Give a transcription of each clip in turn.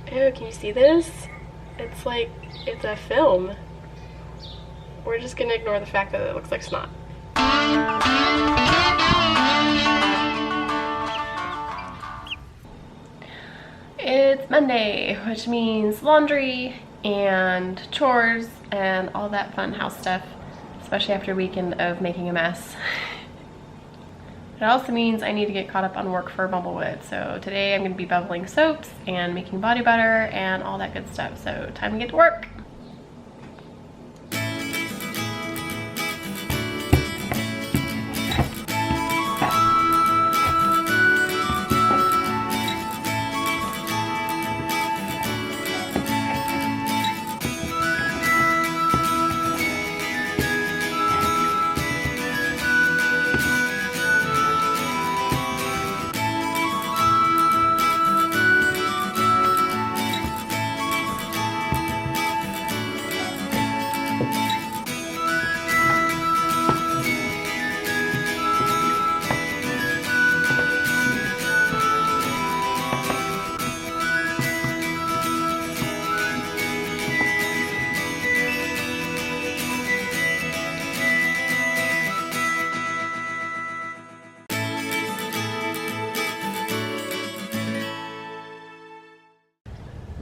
Ew, can you see this? It's like, it's a film. We're just gonna ignore the fact that it looks like snot. It's Monday, which means laundry and chores and all that fun house stuff, especially after a weekend of making a mess. It also means I need to get caught up on work for Bumblewood. So today I'm gonna be bubbling soaps and making body butter and all that good stuff. So time to get to work.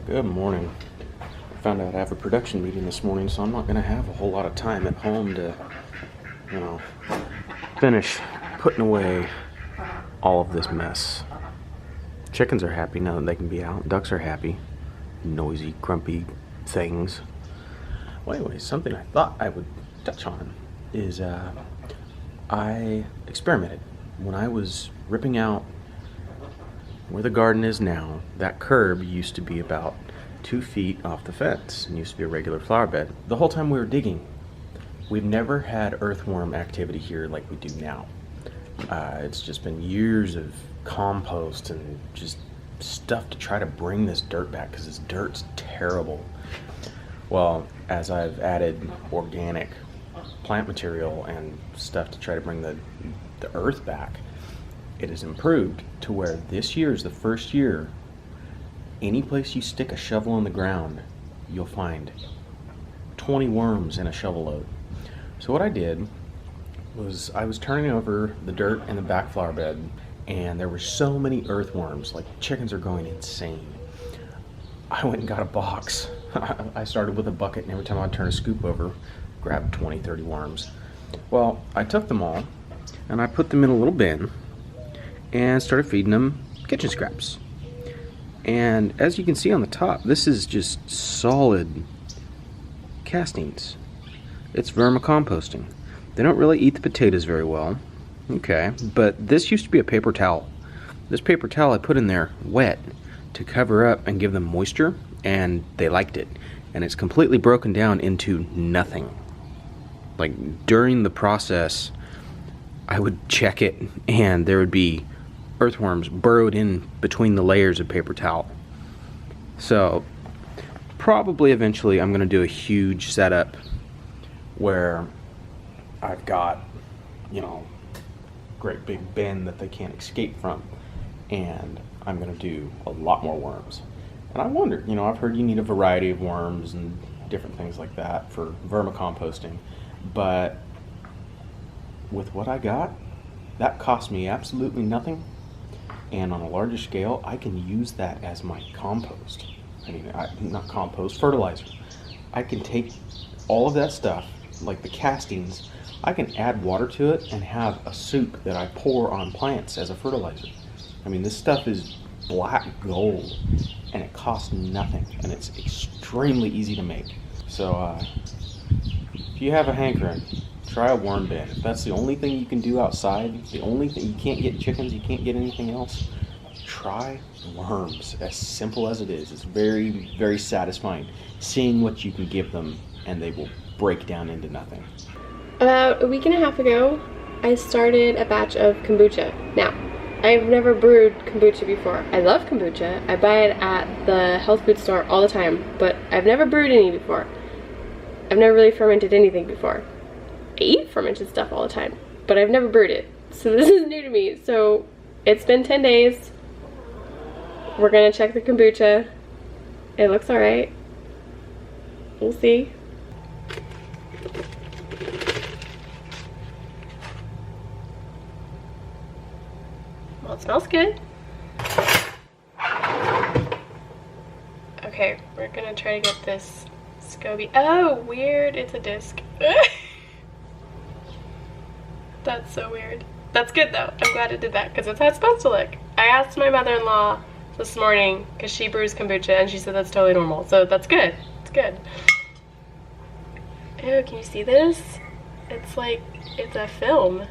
Good morning. I found out I have a production meeting this morning, so I'm not going to have a whole lot of time at home to, finish putting away all of this mess. Chickens are happy now that they can be out. Ducks are happy. Noisy, grumpy things. Well, anyway, something I thought I would touch on is I experimented. When I was ripping out where the garden is now, that curb used to be about 2 feet off the fence and used to be a regular flower bed. The whole time we were digging, we've never had earthworm activity here like we do now. It's just been years of compost and just stuff to try to bring this dirt back because this dirt's terrible. Well, as I've added organic plant material and stuff to try to bring the earth back, it has improved to where this year is the first year any place you stick a shovel on the ground, you'll find 20 worms in a shovel load. So what I did was I was turning over the dirt in the back flower bed, and there were so many earthworms, like chickens are going insane. I went and got a box. I started with a bucket, and every time I'd turn a scoop over, grab 20, 30 worms. Well, I took them all and I put them in a little bin and started feeding them kitchen scraps. And as you can see on the top, this is just solid castings. It's vermicomposting. They don't really eat the potatoes very well. Okay, but this used to be a paper towel. This paper towel I put in there wet to cover up and give them moisture, and they liked it. And it's completely broken down into nothing. Like during the process, I would check it and there would be earthworms burrowed in between the layers of paper towel. So probably eventually I'm going to do a huge setup where I've got, great big bin that they can't escape from, and I'm going to do a lot more worms. And I wondered, I've heard you need a variety of worms and different things like that for vermicomposting, but with what I got, that cost me absolutely nothing. And on a larger scale, I can use that as my compost. Not compost, fertilizer. I can take all of that stuff, like the castings, I can add water to it and have a soup that I pour on plants as a fertilizer. This stuff is black gold, and it costs nothing, and it's extremely easy to make. So if you have a hankering, try a worm bin. If that's the only thing you can do outside, the only thing, you can't get chickens, you can't get anything else, try worms. As simple as it is, it's very, very satisfying seeing what you can give them, and they will break down into nothing. About a week and a half ago, I started a batch of kombucha. Now, I've never brewed kombucha before. I love kombucha. I buy it at the health food store all the time, but I've never brewed any before. I've never really fermented anything before. I eat fermented stuff all the time, but I've never brewed it. So this is new to me. So it's been 10 days. We're gonna check the kombucha It looks alright. We'll see. Well, it smells good. Okay, we're gonna try to get this SCOBY. Oh, weird, it's a disc. That's so weird. That's good though. I'm glad it did that because it's how it's supposed to look. I asked my mother-in-law this morning because she brews kombucha and she said that's totally normal. So that's good. It's good. Ew, can you see this? It's like, it's a film.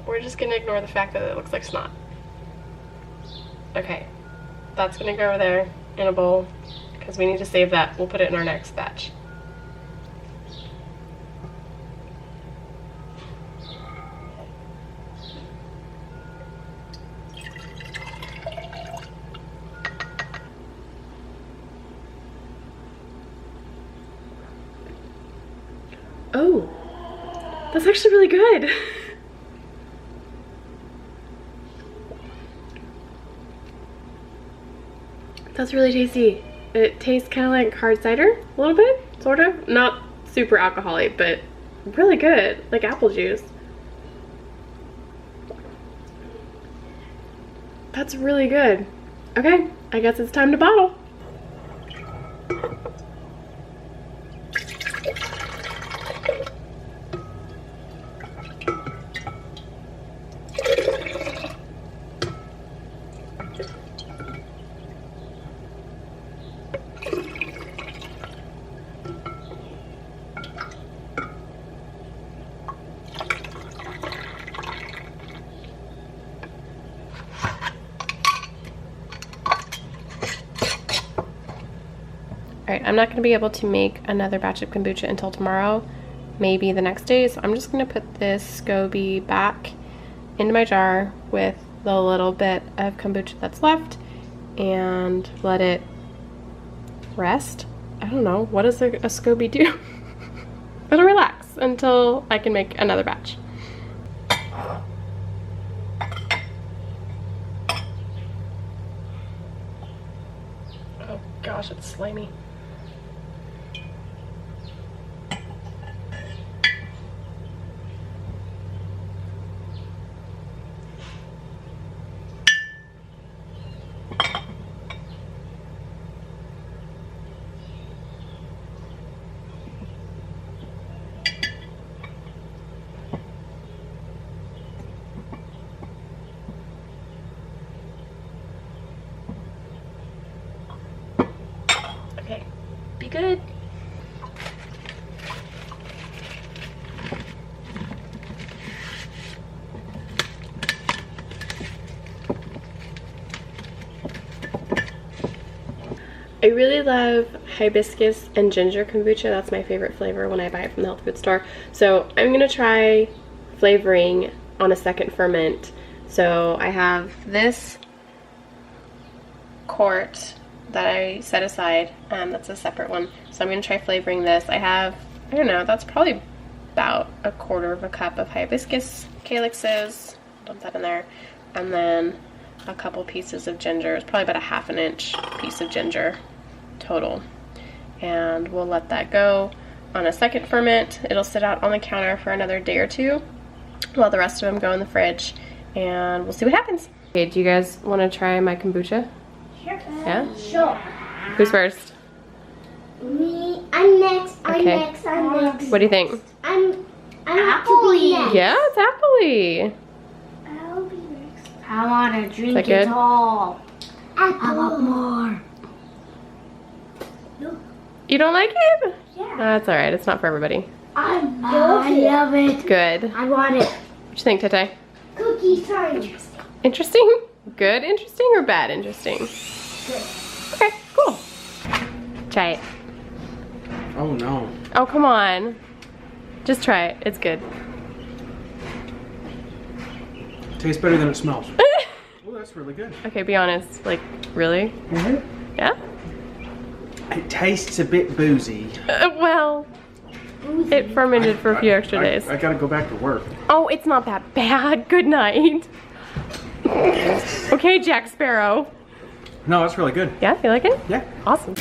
We're just gonna ignore the fact that it looks like snot. Okay, that's gonna go over there in a bowl because we need to save that. We'll put it in our next batch. Oh, that's actually really good. That's really tasty. It tastes kind of like hard cider, a little bit, sort of. Not super alcoholic, but really good, like apple juice. That's really good. Okay, I guess it's time to bottle. Alright, I'm not going to be able to make another batch of kombucha until tomorrow, maybe the next day, so I'm just going to put this SCOBY back into my jar with the little bit of kombucha that's left and let it rest. I don't know, what does a SCOBY do? It'll relax until I can make another batch. Oh gosh, it's slimy. Okay, be good. I really love hibiscus and ginger kombucha. That's my favorite flavor when I buy it from the health food store. So I'm gonna try flavoring on a second ferment. So I have this quart that I set aside, that's a separate one. So I'm gonna try flavoring this. I have, I don't know, that's probably about 1/4 cup of hibiscus calyxes. Dump that in there. And then a couple pieces of ginger. It's probably about a 1/2 inch piece of ginger total. And we'll let that go on a second ferment. It'll sit out on the counter for another day or two while the rest of them go in the fridge, and we'll see what happens. Okay, do you guys want to try my kombucha? Sure. Yeah? Sure. Who's first? Me. I'm next. I'm Okay. next. I'm next. What do you think? I'm happily next. Yeah, it's appley. I'll be next. I want to drink that it good? all. Apple. I want more. You don't like it? Yeah. That's alright, it's not for everybody. I I love it. Good. I want it. What you think, Tete? Cookie time. Interesting? Good interesting or bad interesting? Good. Okay, cool. Try it. Oh no. Oh, come on. Just try it. It's good. Tastes better than it smells. Oh, that's really good. Okay, be honest. Like, really? Mm-hmm. Yeah? It tastes a bit boozy. Well, it fermented for a few extra days. I gotta go back to work. Oh, it's not that bad. Good night. Okay, Jack Sparrow. No, that's really good. Yeah, you like it? Yeah. Awesome.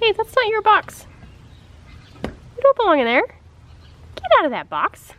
Hey, that's not your box. You don't belong in there. Get out of that box.